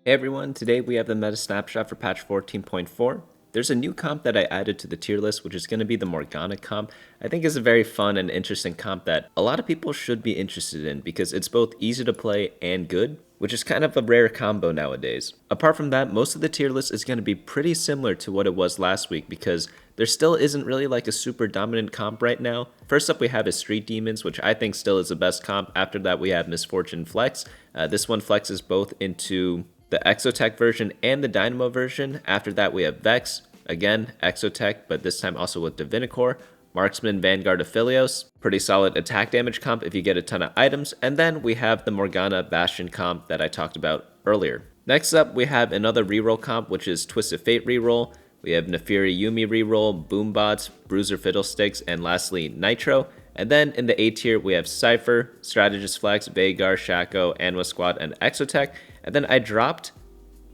Hey everyone, today we have the meta snapshot for patch 14.4. There's a new comp that I added to the tier list, which is going to be the Morgana comp. I think it's a very fun and interesting comp that a lot of people should be interested in because it's both easy to play and good, which is kind of a rare combo nowadays. Apart from that, most of the tier list is going to be pretty similar to what it was last week because there still isn't really like a super dominant comp right now. First up we have is Street Demons, which I think still is the best comp. After that we have Misfortune Flex. This one flexes both into the Exotech version and the Dynamo version. After that we have Vex, again Exotech, but this time also with Divinicorp, Marksman, Vanguard, Aphelios. Pretty solid attack damage comp if you get a ton of items. And then we have the Morgana Bastion comp that I talked about earlier. Next up we have another reroll comp, which is Twisted Fate reroll. We have Naafiri Yuumi reroll, BoomBot, Bruiser Fiddlesticks, and lastly Nitro. And then in the A tier we have Cypher, Strategist Flex, Veigar, Shaco, Anima Squad, and Exotech. And then I dropped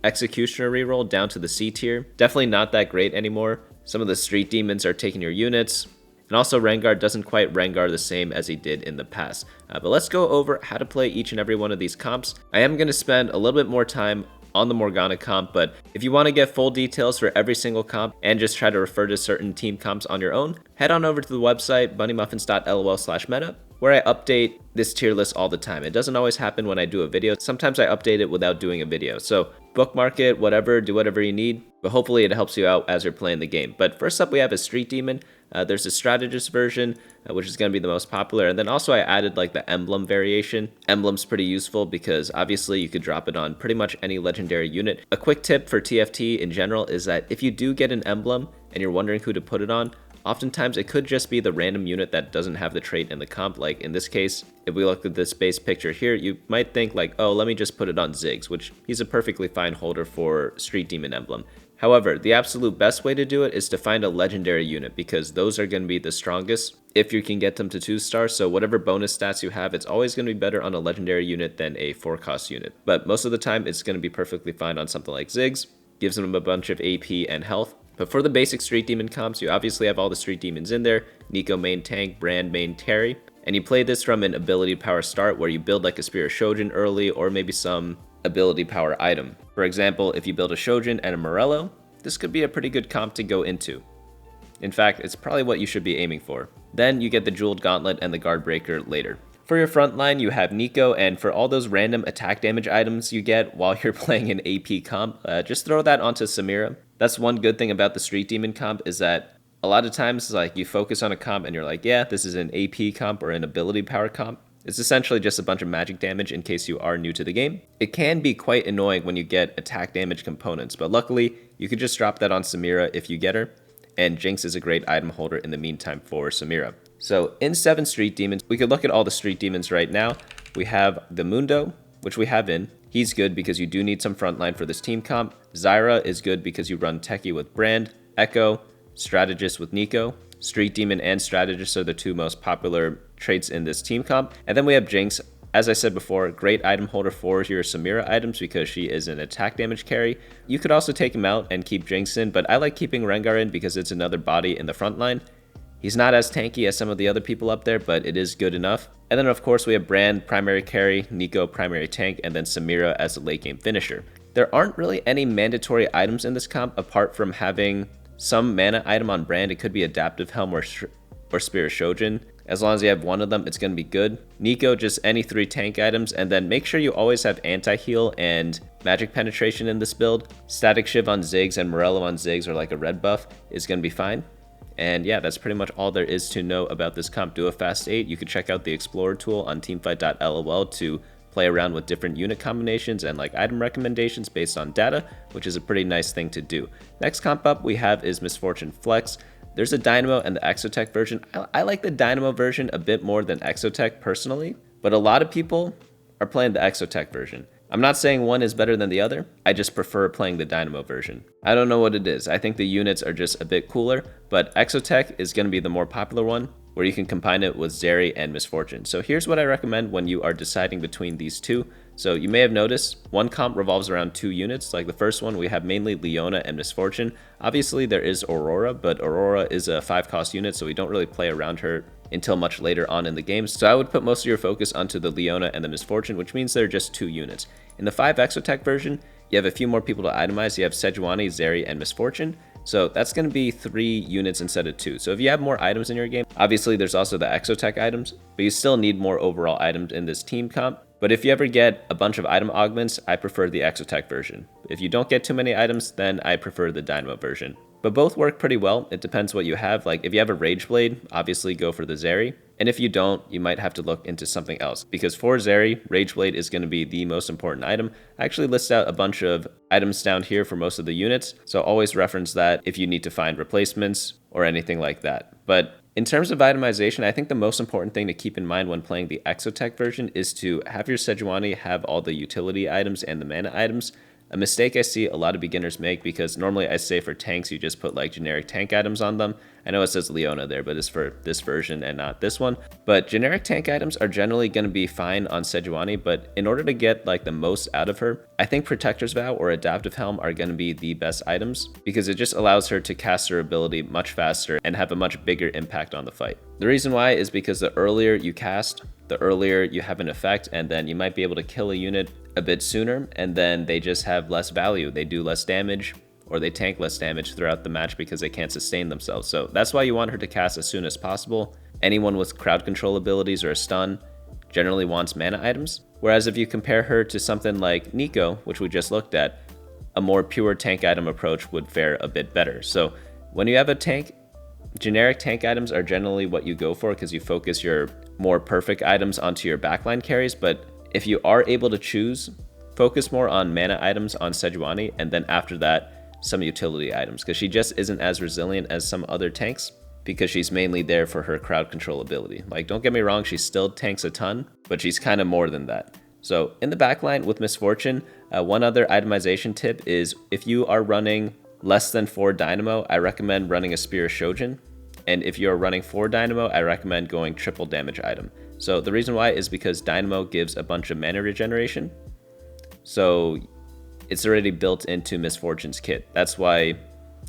Executioner reroll down to the C tier. Definitely not that great anymore. Some of the Street Demons are taking your units. And also Vanguard doesn't quite Rengar the same as he did in the past. But let's go over how to play each and every one of these comps. I am going to spend a little bit more time on the Morgana comp, but if you want to get full details for every single comp and just try to refer to certain team comps on your own, head on over to the website bunnymuffins.lol/meta, where I update this tier list all the time. It doesn't always happen when I do a video. Sometimes I update it without doing a video. So bookmark it, whatever, do whatever you need, but hopefully it helps you out as you're playing the game. But first up we have a Street Demon. There's a Strategist version, which is going to be the most popular. And then also I added like the emblem variation. Emblem's pretty useful because obviously you could drop it on pretty much any legendary unit. A quick tip for TFT in general is that if you do get an emblem and you're wondering who to put it on, oftentimes it could just be the random unit that doesn't have the trait in the comp. Like in this case, if we look at this base picture here, you might think like, oh, let me just put it on Ziggs, which he's a perfectly fine holder for Street Demon emblem. However, the absolute best way to do it is to find a legendary unit because those are going to be the strongest if you can get them to 2-star. So whatever bonus stats you have, it's always going to be better on a legendary unit than a 4-cost unit. But most of the time, it's going to be perfectly fine on something like Ziggs. Gives them a bunch of AP and health. But for the basic Street Demon comps, you obviously have all the Street Demons in there. Nico main tank, Brand main carry. And you play this from an ability power start where you build like a Spear of Shojin early or maybe some ability power item. For example, if you build a Shojin and a Morello, this could be a pretty good comp to go into. In fact, it's probably what you should be aiming for. Then you get the Jeweled Gauntlet and the Guard Breaker later. For your front line, you have Nico, and for all those random attack damage items you get while you're playing an AP comp, just throw that onto Samira. That's one good thing about the Street Demon comp is that a lot of times like you focus on a comp and you're like, yeah, this is an AP comp or an ability power comp. It's essentially just a bunch of magic damage in case you are new to the game. It can be quite annoying when you get attack damage components, but luckily you could just drop that on Samira if you get her, and Jinx is a great item holder in the meantime for Samira. So in 7 Street Demons, we could look at all the Street Demons right now. We have the Mundo, which we have in. He's good because you do need some frontline for this team comp. Zyra is good because you run Techie with Brand, Echo, Strategist with Nico. Street Demon and Strategist are the 2 most popular traits in this team comp. And then we have Jinx. As I said before, great item holder for your Samira items because she is an attack damage carry. You could also take him out and keep Jinx in, but I like keeping Rengar in because it's another body in the front line. He's not as tanky as some of the other people up there, but it is good enough. And then of course we have Brand primary carry, Nico primary tank, and then Samira as a late game finisher. There aren't really any mandatory items in this comp apart from having some mana item on Brand. It could be Adaptive Helm or Spear of Shojin. As long as you have one of them, it's going to be good. Nico, just any 3 tank items, and then make sure you always have anti-heal and magic penetration in this build. Static Shiv on Ziggs and Morello on Ziggs or like a red buff is going to be fine. And yeah, that's pretty much all there is to know about this comp. Do a fast 8. You can check out the Explorer tool on teamfight.lol to play around with different unit combinations and like item recommendations based on data, which is a pretty nice thing to do. Next comp up we have is Misfortune Flex. There's a Dynamo and the Exotech version. I like the Dynamo version a bit more than Exotech personally, but a lot of people are playing the Exotech version. I'm not saying one is better than the other, I just prefer playing the Dynamo version. I don't know what it is, I think the units are just a bit cooler, but Exotech is going to be the more popular one, where you can combine it with Zeri and Misfortune. So here's what I recommend when you are deciding between these 2. So you may have noticed one comp revolves around 2 units. Like the first one, we have mainly Leona and Misfortune. Obviously there is Aurora, but Aurora is a 5-cost unit, so we don't really play around her until much later on in the game. So I would put most of your focus onto the Leona and the Misfortune, which means they're just 2 units. In the 5 Exotech version, you have a few more people to itemize. You have Sejuani, Zeri, and Misfortune. So that's going to be 3 units instead of 2. So if you have more items in your game, obviously there's also the Exotech items, but you still need more overall items in this team comp. But if you ever get a bunch of item augments, I prefer the Exotech version. If you don't get too many items, then I prefer the Dynamo version. But both work pretty well. It depends what you have. Like if you have a Rage Blade, obviously go for the Zeri. And if you don't, you might have to look into something else. Because for Zeri, Rage Blade is going to be the most important item. I actually list out a bunch of items down here for most of the units. So always reference that if you need to find replacements or anything like that. But in terms of itemization, I think the most important thing to keep in mind when playing the Exotech version is to have your Sejuani have all the utility items and the mana items. A mistake I see a lot of beginners make, because normally I say for tanks you just put like generic tank items on them. I know it says Leona there, but it's for this version and not this one. But generic tank items are generally going to be fine on Sejuani, but in order to get like the most out of her, I think Protector's Vow or Adaptive Helm are going to be the best items, because it just allows her to cast her ability much faster and have a much bigger impact on the fight. The reason why is because the earlier you cast, the earlier you have an effect, and then you might be able to kill a unit a bit sooner, and then they just have less value. They do less damage, or they tank less damage throughout the match because they can't sustain themselves. So that's why you want her to cast as soon as possible. Anyone with crowd control abilities or a stun generally wants mana items. Whereas if you compare her to something like Nico, which we just looked at, a more pure tank item approach would fare a bit better. So when you have a tank, generic tank items are generally what you go for because you focus your more perfect items onto your backline carries. But if you are able to choose, focus more on mana items on Sejuani, and then after that, some utility items, because she just isn't as resilient as some other tanks because she's mainly there for her crowd control ability. Like, don't get me wrong, she still tanks a ton, but she's kind of more than that. So in the backline with Misfortune, one other itemization tip is if you are running less than 4 Dynamo, I recommend running a Spear of Shojin. And if you're running 4 Dynamo, I recommend going triple damage item. So the reason why is because Dynamo gives a bunch of mana regeneration. So it's already built into Misfortune's kit. That's why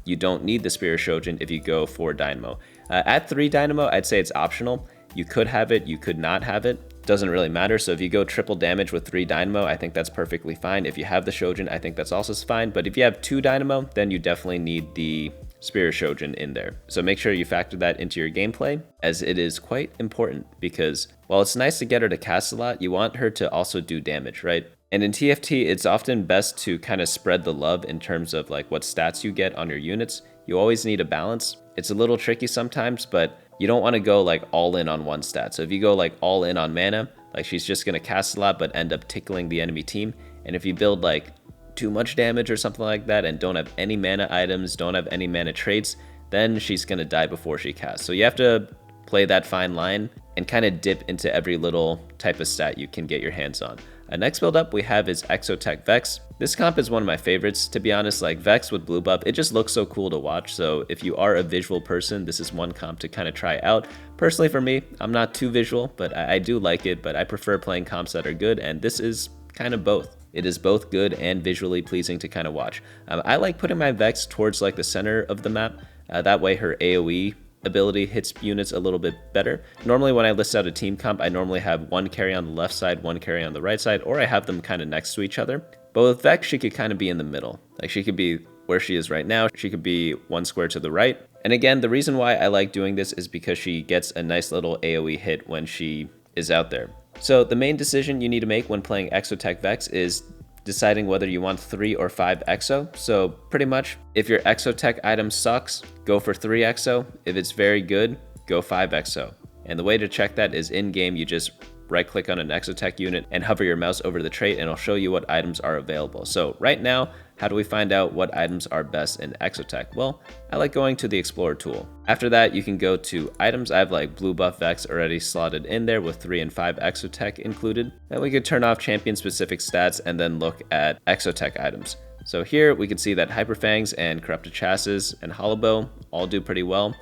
you don't need the Spear of Shojin if you go 4 Dynamo. At 3 Dynamo, I'd say it's optional. You could have it, you could not have it. Doesn't really matter. So if you go triple damage with 3 Dynamo, I think that's perfectly fine. If you have the Shojin, I think that's also fine. But if you have 2 Dynamo, then you definitely need the Spear of Shojin in there. So make sure you factor that into your gameplay, as it is quite important, because while it's nice to get her to cast a lot, you want her to also do damage, right? And in TFT, it's often best to kind of spread the love in terms of like what stats you get on your units. You always need a balance. It's a little tricky sometimes, but you don't want to go like all in on one stat. So if you go like all in on mana, like she's just going to cast a lot but end up tickling the enemy team. And if you build like too much damage or something like that and don't have any mana items, don't have any mana traits, then she's going to die before she casts. So you have to play that fine line and kind of dip into every little type of stat you can get your hands on. Next build up we have is Exotech Vex. This comp is one of my favorites, to be honest. Like Vex with blue buff, it just looks so cool to watch. So if you are a visual person, this is one comp to kind of try out. Personally for me, I'm not too visual, but I do like it, but I prefer playing comps that are good, and this is kind of both. It is both good and visually pleasing to kind of watch. I like putting my Vex towards like the center of the map. That way her AoE ability hits units a little bit better. Normally when I list out a team comp, I normally have one carry on the left side, one carry on the right side, or I have them kind of next to each other. But with Vex, she could kind of be in the middle. Like she could be where she is right now. She could be one square to the right. And again, the reason why I like doing this is because she gets a nice little AoE hit when she is out there. So the main decision you need to make when playing Exotech Vex is deciding whether you want 3 or 5 exo. So pretty much if your exotech item sucks, go for 3 exo. If it's very good, go 5 exo. And the way to check that is in game, you just right click on an exotech unit and hover your mouse over the trait, and it'll show you what items are available. So right now, how do we find out what items are best in exotech? Well, I like going to the Explorer tool. After that, you can go to items. I have like blue buff Vex already slotted in there with 3 and 5 exotech included. Then we could turn off champion specific stats and then look at exotech items. So here we can see that Hyperfangs and Corrupted Chassis and Hollowbow all do pretty well.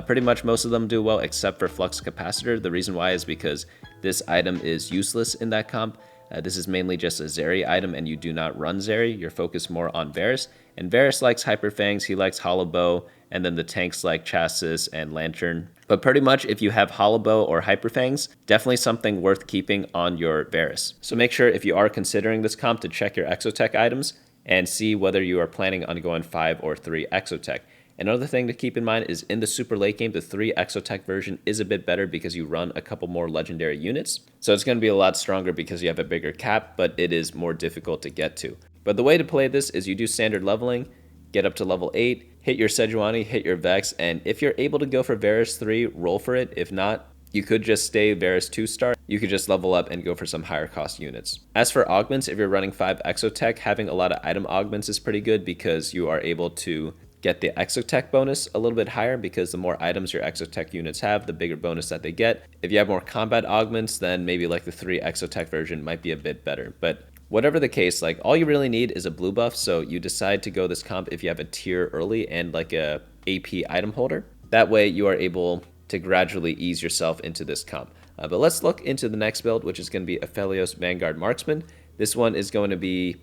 Pretty much most of them do well except for Flux Capacitor. The reason why is because this item is useless in that comp. This is mainly just a Zeri item and you do not run Zeri. You're focused more on Varus. And Varus likes Hyper Fangs, he likes Hollow Bow, and then the tanks like Chassis and Lantern. But pretty much if you have Hollow Bow or Hyper Fangs, definitely something worth keeping on your Varus. So make sure if you are considering this comp to check your Exotech items and see whether you are planning on going 5 or 3 Exotech. Another thing to keep in mind is in the super late game, the 3 Exotech version is a bit better because you run a couple more legendary units. So it's going to be a lot stronger because you have a bigger cap, but it is more difficult to get to. But the way to play this is you do standard leveling, get up to level 8, hit your Sejuani, hit your Vex, and if you're able to go for Varus 3, roll for it. If not, you could just stay Varus 2-star. You could just level up and go for some higher cost units. As for augments, if you're running 5 Exotech, having a lot of item augments is pretty good because you are able to get the Exotech bonus a little bit higher because the more items your Exotech units have, the bigger bonus that they get. If you have more combat augments, then maybe like the 3 Exotech version might be a bit better. But whatever the case, like all you really need is a blue buff. So you decide to go this comp if you have a tier early and like a AP item holder. That way you are able to gradually ease yourself into this comp. But let's look into the next build, which is going to be Aphelios Vanguard Marksman. This one is going to be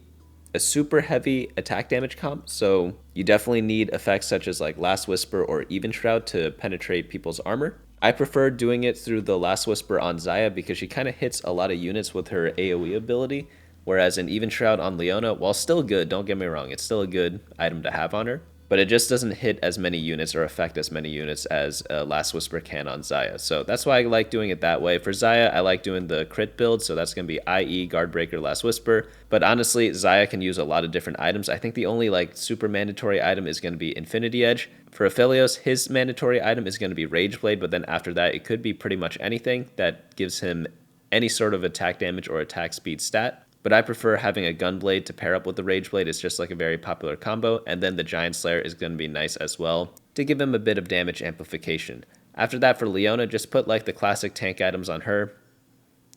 a super heavy attack damage comp, so you definitely need effects such as like Last Whisper or Even Shroud to penetrate people's armor. I prefer doing it through the Last Whisper on Xayah because she kind of hits a lot of units with her AoE ability, whereas an Even Shroud on Leona, while still good, don't get me wrong, it's still a good item to have on her, but it just doesn't hit as many units or affect as many units as Last Whisper can on Xayah. So that's why I like doing it that way. For Xayah, I like doing the crit build, so that's going to be IE, Guardbreaker, Last Whisper. But honestly, Xayah can use a lot of different items. I think the only like super mandatory item is going to be Infinity Edge. For Aphelios, his mandatory item is going to be Rage Blade, but then after that, it could be pretty much anything that gives him any sort of attack damage or attack speed stat. But I prefer having a Gunblade to pair up with the Rage Blade. It's just like a very popular combo. And then the Giant Slayer is going to be nice as well to give him a bit of damage amplification. After that, for Leona, just put like the classic tank items on her.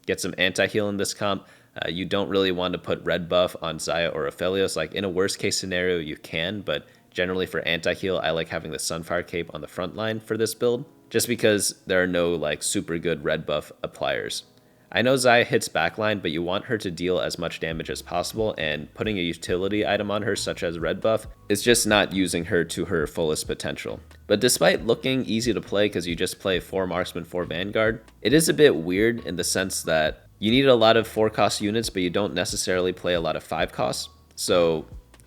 Get some anti-heal in this comp. You don't really want to put red buff on Xayah or Aphelios. Like in a worst case scenario, you can. But generally for anti-heal, I like having the Sunfire Cape on the front line for this build. Just because there are no like super good red buff appliers. I know Xayah hits backline, but you want her to deal as much damage as possible, and putting a utility item on her, such as red buff, is just not using her to her fullest potential. But despite looking easy to play because you just play 4 Marksman, 4 Vanguard, it is a bit weird in the sense that you need a lot of 4-cost units, but you don't necessarily play a lot of 5-costs. So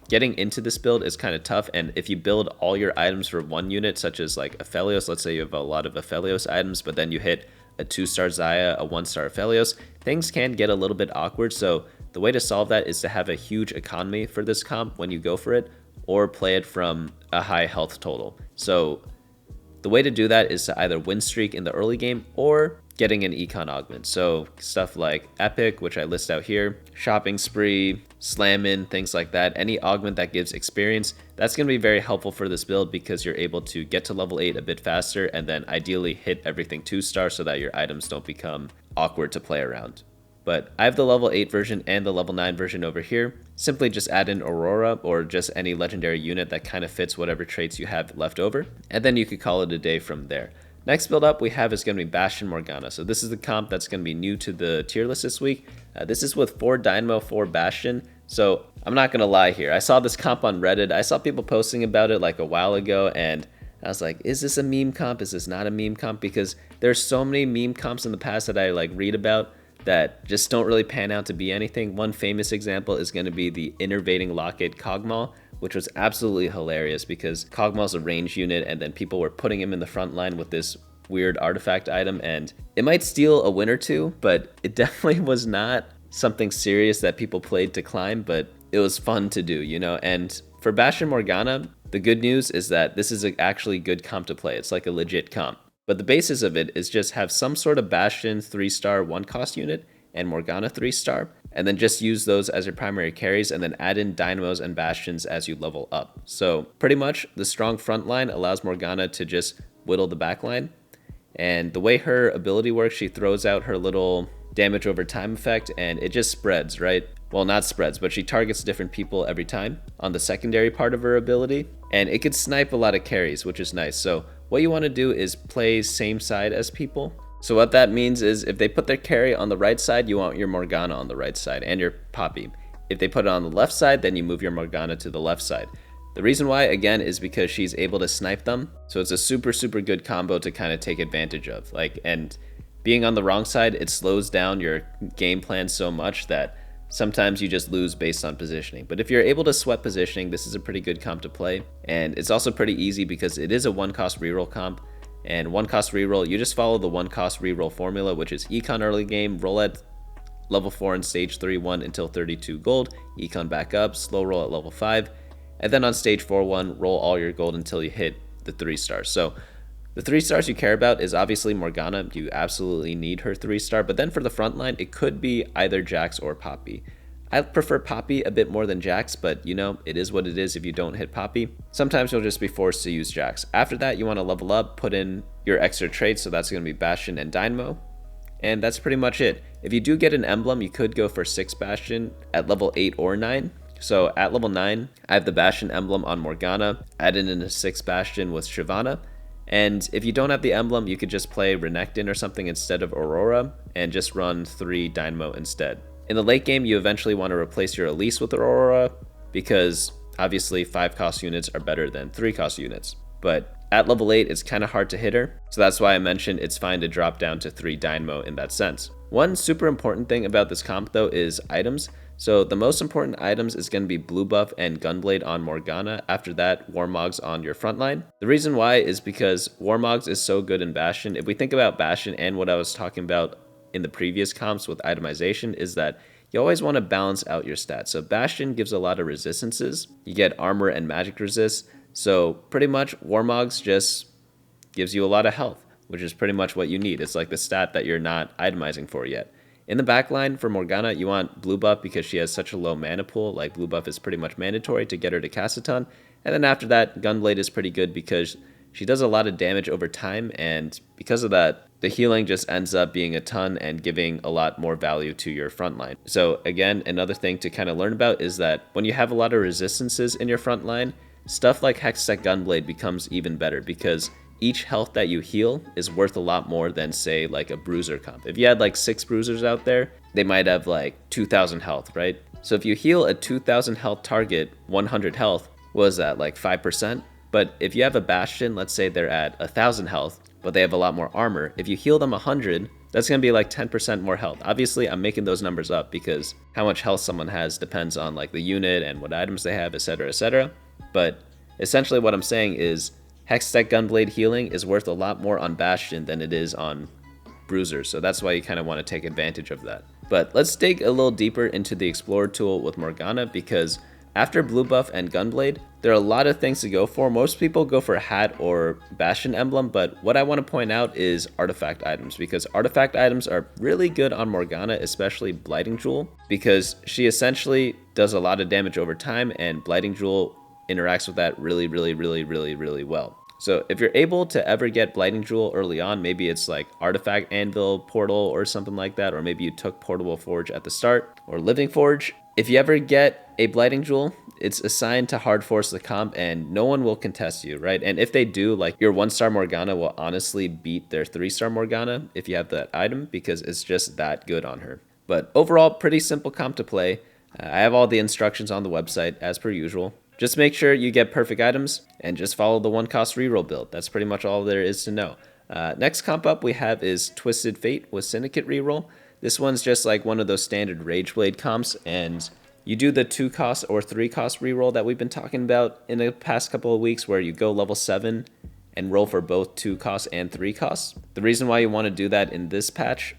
getting into this build is kind of tough, and if you build all your items for one unit, such as like Aphelios, let's say you have a lot of Aphelios items, but then you hit a 2-star Xayah, a 1-star Aphelios, things can get a little bit awkward. So the way to solve that is to have a huge economy for this comp when you go for it, or play it from a high health total. So the way to do that is to either win streak in the early game or getting an econ augment. So stuff like Epic, which I list out here, Shopping Spree, Slammin', things like that. Any augment that gives experience, that's going to be very helpful for this build because you're able to get to level 8 a bit faster and then ideally hit everything 2-star so that your items don't become awkward to play around. But I have the level 8 version and the level 9 version over here. Simply just add in Aurora or just any legendary unit that kind of fits whatever traits you have left over, and then you could call it a day from there. Next build up we have is going to be Bastion Morgana. So this is the comp that's going to be new to the tier list this week. This is with 4 Dynamo, 4 Bastion. So I'm not going to lie here. I saw this comp on Reddit. I saw people posting about it like a while ago, and I was like, is this a meme comp? Is this not a meme comp? Because there's so many meme comps in the past that I like read about that just don't really pan out to be anything. One famous example is going to be the Innervating Locket Kog'Maw, which was absolutely hilarious because Kog'Maw's a range unit and then people were putting him in the front line with this weird artifact item, and it might steal a win or two, but it definitely was not something serious that people played to climb, but it was fun to do, you know? And for Bastion Morgana, the good news is that this is actually good comp to play. It's like a legit comp. But the basis of it is just have some sort of Bastion 3-star 1-cost unit and Morgana 3-star, and then just use those as your primary carries and then add in Dynamos and Bastions as you level up. So pretty much the strong front line allows Morgana to just whittle the back line. And the way her ability works, she throws out her little damage over time effect and it just spreads, right? Well, not spreads, but she targets different people every time on the secondary part of her ability. And it could snipe a lot of carries, which is nice. So what you want to do is play same side as people. So what that means is if they put their carry on the right side, you want your Morgana on the right side and your Poppy. If they put it on the left side, then you move your Morgana to the left side. The reason why, again, is because she's able to snipe them. So it's a super, super good combo to kind of take advantage of. And being on the wrong side, it slows down your game plan so much that sometimes you just lose based on positioning. But if you're able to sweat positioning, this is a pretty good comp to play. And it's also pretty easy because it is a 1-cost reroll comp. And 1-cost reroll, you just follow the 1-cost reroll formula, which is Econ early game, roll at level 4 and stage 3-1 until 32 gold, Econ back up, slow roll at level 5, and then on stage 4-1, roll all your gold until you hit the 3 stars. So the 3 stars you care about is obviously Morgana. You absolutely need her 3-star, but then for the front line, it could be either Jax or Poppy. I prefer Poppy a bit more than Jax, but you know, it is what it is if you don't hit Poppy. Sometimes you'll just be forced to use Jax. After that, you want to level up, put in your extra traits, so that's going to be Bastion and Dynamo. And that's pretty much it. If you do get an emblem, you could go for 6 Bastion at level 8 or 9. So at level 9, I have the Bastion emblem on Morgana, added in a 6 Bastion with Shyvana. And if you don't have the emblem, you could just play Renekton or something instead of Aurora and just run 3 Dynamo instead. In the late game, you eventually want to replace your Elise with Aurora because obviously 5-cost units are better than 3-cost units. But at level 8, it's kind of hard to hit her, so that's why I mentioned it's fine to drop down to 3 Dynamo in that sense. One super important thing about this comp though is items. So the most important items is going to be Blue Buff and Gunblade on Morgana. After that, Warmogs on your front line. The reason why is because Warmogs is so good in Bastion. If we think about Bastion and what I was talking about in the previous comps with itemization, is that you always want to balance out your stats. So Bastion gives a lot of resistances. You get armor and magic resist. So pretty much Warmogs just gives you a lot of health, which is pretty much what you need. It's like the stat that you're not itemizing for yet. In the backline for Morgana, you want Blue Buff because she has such a low mana pool. Like Blue Buff is pretty much mandatory to get her to cast a ton. And then after that, Gunblade is pretty good because she does a lot of damage over time. And because of that, the healing just ends up being a ton and giving a lot more value to your front line. So again, another thing to kind of learn about is that when you have a lot of resistances in your front line, stuff like Hextech Gunblade becomes even better because each health that you heal is worth a lot more than, say, like a Bruiser comp. If you had like 6 Bruisers out there, they might have like 2,000 health, right? So if you heal a 2,000 health target, 100 health, what is that, like 5%? But if you have a Bastion, let's say they're at 1,000 health, but they have a lot more armor, if you heal them 100, that's going to be like 10% more health. Obviously, I'm making those numbers up because how much health someone has depends on like the unit and what items they have, etc., etc. But essentially what I'm saying is Hextech Gunblade healing is worth a lot more on Bastion than it is on Bruiser, so that's why you kind of want to take advantage of that. But let's dig a little deeper into the Explorer tool with Morgana because after Blue Buff and Gunblade, there are a lot of things to go for. Most people go for Hat or Bastion Emblem, but what I want to point out is artifact items because artifact items are really good on Morgana, especially Blighting Jewel, because she essentially does a lot of damage over time and Blighting Jewel interacts with that really well. So if you're able to ever get Blighting Jewel early on, maybe it's like Artifact Anvil Portal or something like that, or maybe you took Portable Forge at the start, or Living Forge. If you ever get a Blighting Jewel, it's assigned to hard force the comp and no one will contest you, right? And if they do, like your 1-star Morgana will honestly beat their 3-star Morgana if you have that item because it's just that good on her. But overall, pretty simple comp to play. I have all the instructions on the website as per usual. Just make sure you get perfect items and just follow the 1-cost reroll build. That's pretty much all there is to know. Next comp up we have is Twisted Fate with Syndicate reroll. This one's just like one of those standard Rageblade comps, and you do the 2-cost or 3-cost reroll that we've been talking about in the past couple of weeks where you go level 7 and roll for both 2-cost and 3-cost. The reason why you want to do that in this patch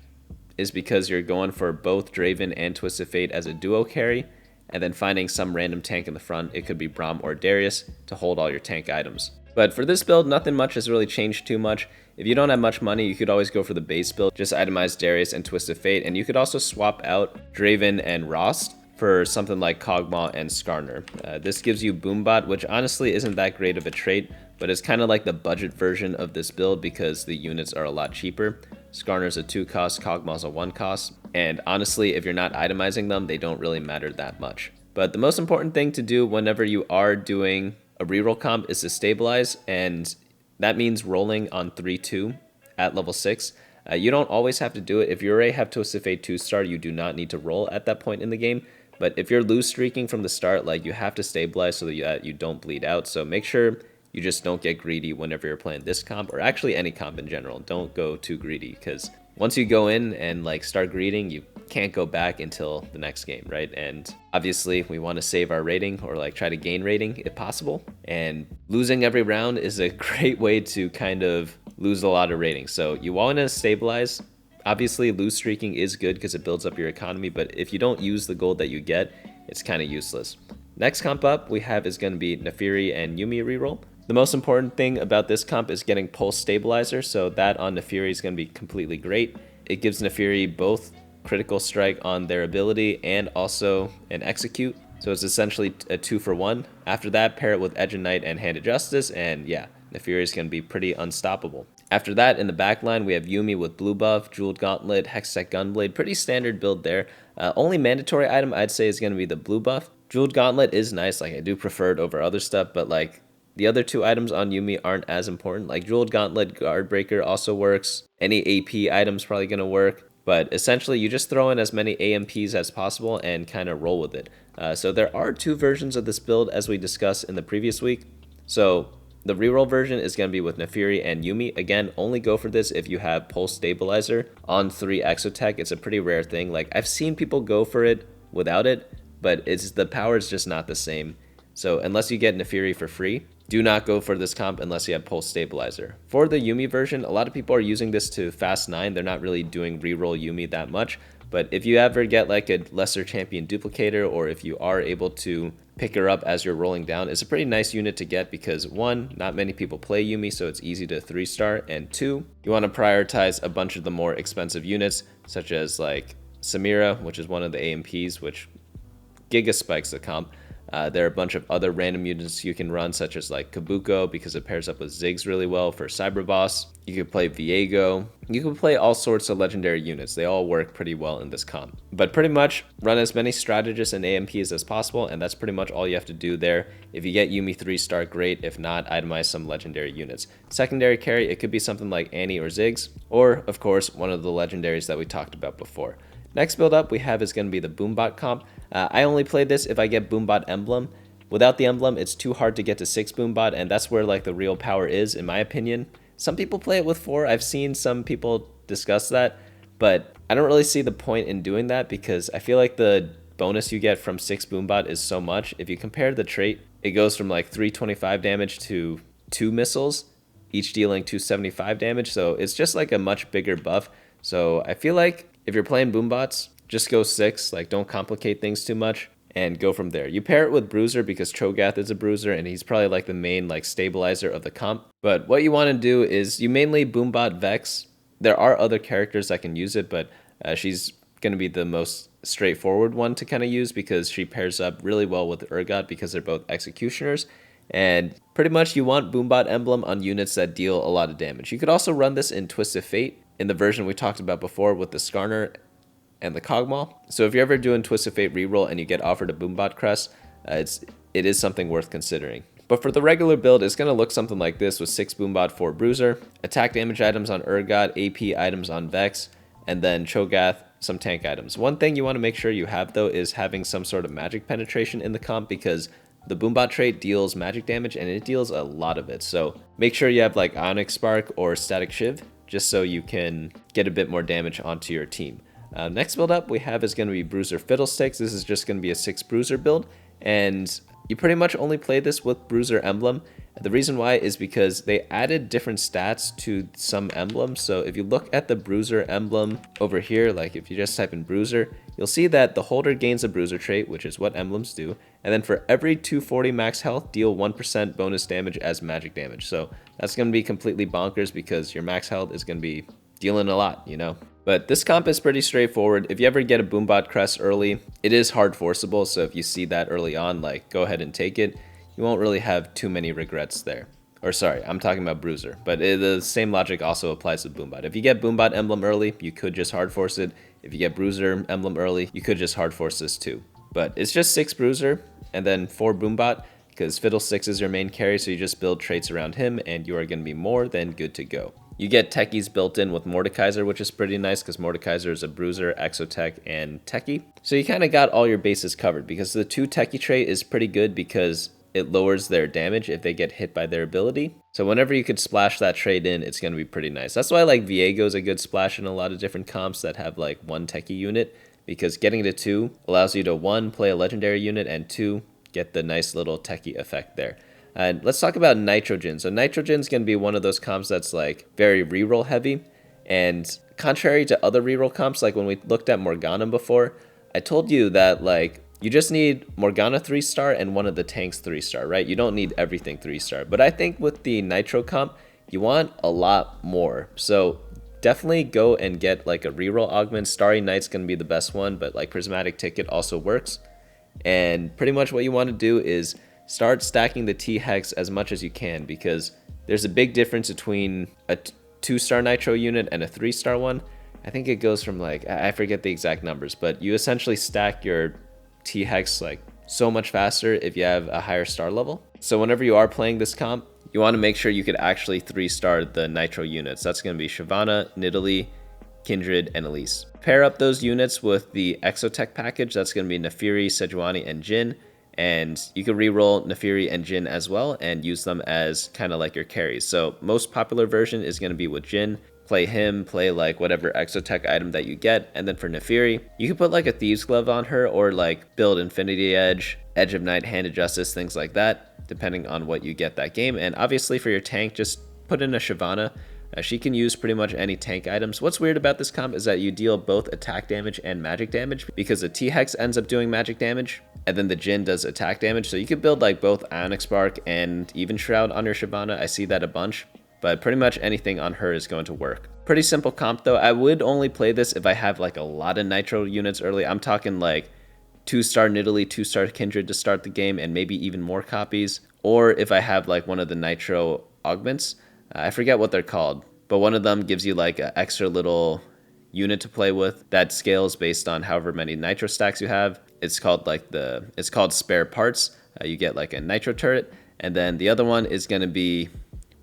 is because you're going for both Draven and Twisted Fate as a duo carry, and then finding some random tank in the front, it could be Braum or Darius, to hold all your tank items. But for this build, nothing much has really changed too much. If you don't have much money, you could always go for the base build, just itemize Darius and Twisted Fate, and you could also swap out Draven and Rhaast for something like Kog'Maw and Skarner. This gives you BoomBot, which honestly isn't that great of a trait, but it's kind of like the budget version of this build because the units are a lot cheaper. Skarner's a 2-cost, Kog'Maw's a 1-cost, and honestly, if you're not itemizing them, they don't really matter that much. But the most important thing to do whenever you are doing a reroll comp is to stabilize, and that means rolling on 3-2 at level 6. You don't always have to do it. If you already have Twisted Fate 2-star, you do not need to roll at that point in the game. But if you're lose streaking from the start, like, you have to stabilize so that you don't bleed out. So make sure you just don't get greedy whenever you're playing this comp, or actually any comp in general. Don't go too greedy, because once you go in and like start greeting, you can't go back until the next game, right? And obviously we want to save our rating, or like try to gain rating if possible. And losing every round is a great way to kind of lose a lot of rating. So you want to stabilize. Obviously, lose streaking is good because it builds up your economy, but if you don't use the gold that you get, it's kind of useless. Next comp up we have is going to be Naafiri and Yuumi reroll. The most important thing about this comp is getting Pulse Stabilizer, so that on Naafiri is going to be completely great. It gives Naafiri both critical strike on their ability and also an execute, so it's essentially a 2-for-1. After that, pair it with Edge of Night and Hand of Justice, and yeah, Naafiri is going to be pretty unstoppable. After that, in the backline, we have Yuumi with blue buff, Jeweled Gauntlet, Hextech Gunblade. Pretty standard build there. Only mandatory item I'd say is going to be the blue buff. Jeweled Gauntlet is nice, like I do prefer it over other stuff, but like the other two items on Yuumi aren't as important. Like Jeweled Gauntlet, Guard Breaker also works. Any AP item's probably going to work. But essentially, you just throw in as many AMPs as possible and kind of roll with it. So there are two versions of this build, as we discussed in the previous week. So the reroll version is going to be with Naafiri and Yuumi. Again, only go for this if you have Pulse Stabilizer on 3 Exotech. It's a pretty rare thing. Like, I've seen people go for it without it, but the power is just not the same. So unless you get Naafiri for free, do not go for this comp unless you have Pulse Stabilizer. For the Yuumi version, a lot of people are using this to fast 9. They're not really doing reroll Yuumi that much. But if you ever get like a lesser champion duplicator, or if you are able to pick her up as you're rolling down, it's a pretty nice unit to get because 1, not many people play Yuumi, so it's easy to 3-star, and 2, you want to prioritize a bunch of the more expensive units, such as like Samira, which is one of the AMPs, which Giga spikes the comp. There are a bunch of other random units you can run, such as like Kabuko, because it pairs up with Ziggs really well for Cyber Boss. You could play Viego. You can play all sorts of legendary units. They all work pretty well in this comp. But pretty much run as many Strategists and AMPs as possible, and that's pretty much all you have to do there. If you get Yuumi 3-star, great. If not, itemize some legendary units. Secondary carry, it could be something like Annie or Ziggs, or of course, one of the legendaries that we talked about before. Next build up we have is going to be the BoomBot comp. I only play this if I get BoomBot emblem. Without the emblem, it's too hard to get to 6 BoomBot, and that's where like the real power is, in my opinion. Some people play it with 4. I've seen some people discuss that, but I don't really see the point in doing that because I feel like the bonus you get from 6 BoomBot is so much. If you compare the trait, it goes from like 325 damage to 2 missiles, each dealing 275 damage, so it's just like a much bigger buff. So I feel like if you're playing BoomBots, just go 6, like don't complicate things too much, and go from there. You pair it with Bruiser because Cho'Gath is a Bruiser, and he's probably like the main like stabilizer of the comp. But what you want to do is you mainly BoomBot Vex. There are other characters that can use it, but she's going to be the most straightforward one to kind of use because she pairs up really well with Urgot because they're both executioners. And pretty much you want BoomBot emblem on units that deal a lot of damage. You could also run this in Twisted Fate in the version we talked about before with the Skarner and the Cogmaw. So if you're ever doing Twisted Fate reroll and you get offered a BoomBot crest, it is something worth considering. But for the regular build, it's going to look something like this with 6 BoomBot, 4 Bruiser, attack damage items on Urgot, AP items on Vex, and then Cho'Gath, some tank items. One thing you want to make sure you have though is having some sort of magic penetration in the comp because the BoomBot trait deals magic damage and it deals a lot of it. So make sure you have like Ionic Spark or Static Shiv just so you can get a bit more damage onto your team. Next build up we have is going to be Bruiser Fiddlesticks. This is just going to be a 6 Bruiser build, and you pretty much only play this with Bruiser emblem. The reason why is because they added different stats to some emblems. So if you look at the Bruiser emblem over here, like if you just type in Bruiser, you'll see that the holder gains a Bruiser trait, which is what emblems do. And then for every 240 max health, deal 1% bonus damage as magic damage. So that's going to be completely bonkers because your max health is going to be dealing a lot, you know? But this comp is pretty straightforward. If you ever get a BoomBot crest early, it is hard forceable. So if you see that early on, like go ahead and take it. You won't really have too many regrets there. Or sorry, I'm talking about Bruiser. But the same logic also applies to BoomBot. If you get BoomBot emblem early, you could just hard force it. If you get Bruiser emblem early, you could just hard force this too. But it's just 6 Bruiser and then 4 BoomBot because Fiddlesticks is your main carry, so you just build traits around him and you are going to be more than good to go. You get Techies built in with Mordekaiser, which is pretty nice because Mordekaiser is a Bruiser, Exotech, and Techie. So you kind of got all your bases covered because the 2 Techie trait is pretty good because it lowers their damage if they get hit by their ability. So whenever you could splash that trait in, it's going to be pretty nice. That's why like Veigar is a good splash in a lot of different comps that have like 1 Techie unit, because getting to 2 allows you to 1, play a legendary unit, and 2, get the nice little Techie effect there. And let's talk about Nitrogen. So Nitrogen's going to be one of those comps that's like very reroll heavy. And contrary to other reroll comps, like when we looked at Morgana before, I told you that like you just need Morgana 3-star and one of the tanks 3-star, right? You don't need everything 3-star. But I think with the Nitro comp, you want a lot more. So definitely go and get like a reroll augment. Starry Knight's going to be the best one, but like Prismatic Ticket also works. And pretty much what you want to do is start stacking the T-Hex as much as you can, because there's a big difference between a 2-star Nitro unit and a 3-star one. I think it goes from like, I forget the exact numbers, but you essentially stack your T-Hex like so much faster if you have a higher star level. So whenever you are playing this comp, you want to make sure you could actually 3-star the Nitro units. That's going to be Shyvana, Nidalee, Kindred, and Elise. Pair up those units with the Exotech package. That's going to be Naafiri, Sejuani, and Jhin. And you can reroll Naafiri and Jhin as well and use them as kind of like your carries. So most popular version is going to be with Jhin. Play him, play like whatever Exotech item that you get. And then for Naafiri, you can put like a Thieves Glove on her or like build Infinity Edge, Edge of Night, Hand of Justice, things like that, depending on what you get that game. And obviously for your tank, just put in a Shyvana. She can use pretty much any tank items. What's weird about this comp is that you deal both attack damage and magic damage, because the T-Hex ends up doing magic damage and then the Jhin does attack damage. So you could build like both Ionic Spark and Even Shroud on your Shyvana. I see that a bunch, but pretty much anything on her is going to work. Pretty simple comp though. I would only play this if I have like a lot of Nitro units early. I'm talking like 2-star Nidalee, 2-star Kindred to start the game, and maybe even more copies. Or if I have like one of the Nitro augments, I forget what they're called, but one of them gives you like an extra little unit to play with that scales based on however many Nitro stacks you have. It's called like it's called spare parts. You get like a Nitro turret, and then the other one is going to be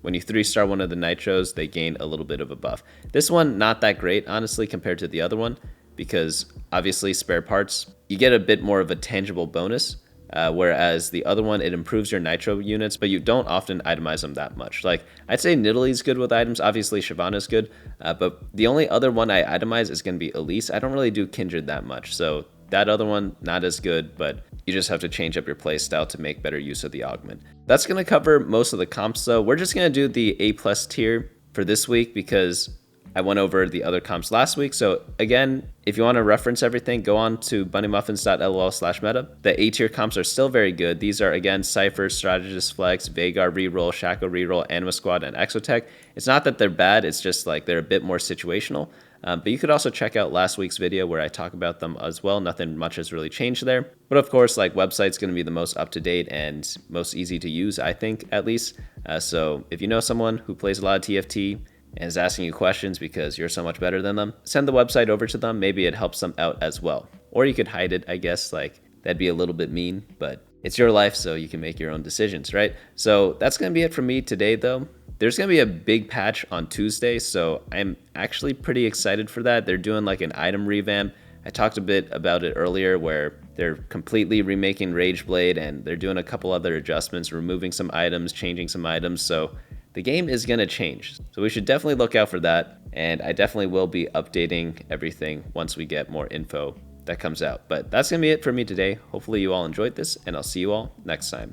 when you 3-star one of the Nitros, they gain a little bit of a buff. This one, not that great, honestly, compared to the other one, because obviously spare parts, you get a bit more of a tangible bonus, whereas the other one, it improves your Nitro units, but you don't often itemize them that much. Like, I'd say Nidalee's good with items, obviously Shyvana's good, but the only other one I itemize is going to be Elise. I don't really do Kindred that much, so that other one, not as good, but you just have to change up your playstyle to make better use of the augment. That's going to cover most of the comps though. We're just going to do the A+ tier for this week because I went over the other comps last week. So again, if you want to reference everything, go on to bunnymuffins.lol/meta. The A tier comps are still very good. These are again Cypher, Strategist Flex, Veigar Reroll, Shaco Reroll, Anima Squad, and Exotech. It's not that they're bad, it's just like they're a bit more situational. But you could also check out last week's video where I talk about them as well. Nothing much has really changed there. But of course, like website's going to be the most up-to-date and most easy to use, I think, at least. So if you know someone who plays a lot of TFT and is asking you questions because you're so much better than them, send the website over to them. Maybe it helps them out as well. Or you could hide it, I guess. Like, that'd be a little bit mean, but it's your life, so you can make your own decisions, right? So that's going to be it for me today, though. There's going to be a big patch on Tuesday, so I'm actually pretty excited for that. They're doing like an item revamp. I talked a bit about it earlier where they're completely remaking Rageblade and they're doing a couple other adjustments, removing some items, changing some items. So the game is going to change. So we should definitely look out for that. And I definitely will be updating everything once we get more info that comes out. But that's going to be it for me today. Hopefully you all enjoyed this, and I'll see you all next time.